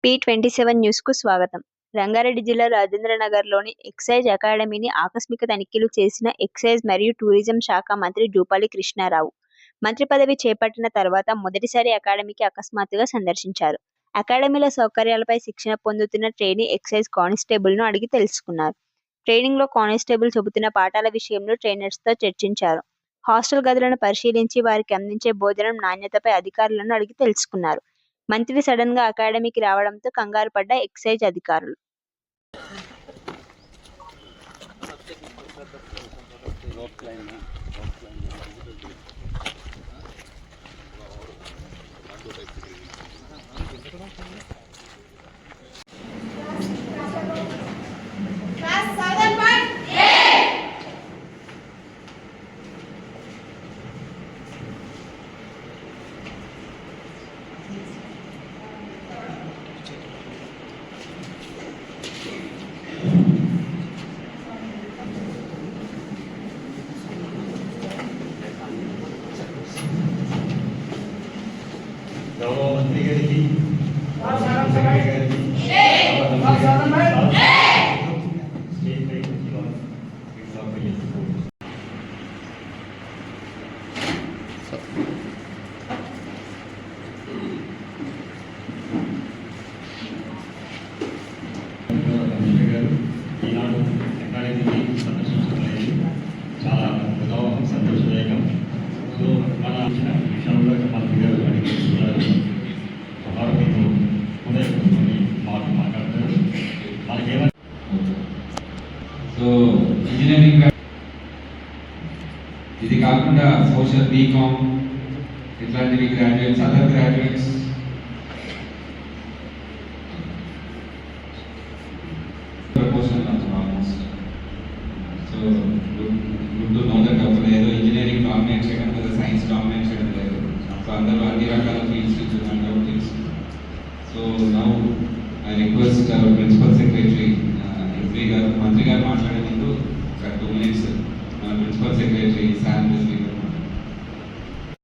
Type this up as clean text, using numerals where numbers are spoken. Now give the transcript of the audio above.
P27 న్యూస్కు స్వాగతం. రంగారెడ్డి జిల్లా రాజేంద్రనగర్లోని ఎక్సైజ్ అకాడమీని ఆకస్మిక తనిఖీలు చేసిన ఎక్సైజ్ మరియు టూరిజం శాఖ మంత్రి జూపల్లి కృష్ణారావు. మంత్రి పదవి చేపట్టిన తర్వాత మొదటిసారి అకాడమీకి అకస్మాత్తుగా సందర్శించారు. అకాడమీలో సౌకర్యాలపై శిక్షణ పొందుతున్న ట్రైనీ ఎక్సైజ్ కానిస్టేబుల్ను అడిగి తెలుసుకున్నారు. ట్రైనింగ్లో కానిస్టేబుల్ చెబుతున్న పాఠాల విషయంలో ట్రైనర్స్తో చర్చించారు. హాస్టల్ గదులను పరిశీలించి వారికి అందించే భోజనం నాణ్యతపై అధికారులను అడిగి తెలుసుకున్నారు. మంత్రి సడన్ గా అకాడమీకి రావడంతో కంగారు పడ్డ ఎక్సైజ్ అధికారులు. గౌరవ మంత్రి గారికి ఈనాడు అకాడమీని సందర్శించడం చాలా సంతోషదాయకం. సో మన విషయంలో మంత్రి గారు అడిగిస్తున్నారు, మాట్లాడతారు. మనకేమైనా సో ఇంజనీరింగ్ ఇది కాకుండా సోషల్ బీకామ్ ఇట్లాంటివి graduates, other graduates proposal almost. So good to know that అప్పుడు ఏదో ఇంజనీరింగ్ డామినేట్ చేయడం లేదా సైన్స్ డామినేట్ చేయడం లేదు. సో అందరూ అన్ని రకాల ఫీల్డ్స్ నుంచి తెలుసు. So now I request our principal secretary SV గారు, మంత్రి గారు మాట్లాడే ముందు ఒక 2 minutes మన ప్రిన్సిపల్ సెక్రటరీ శామ్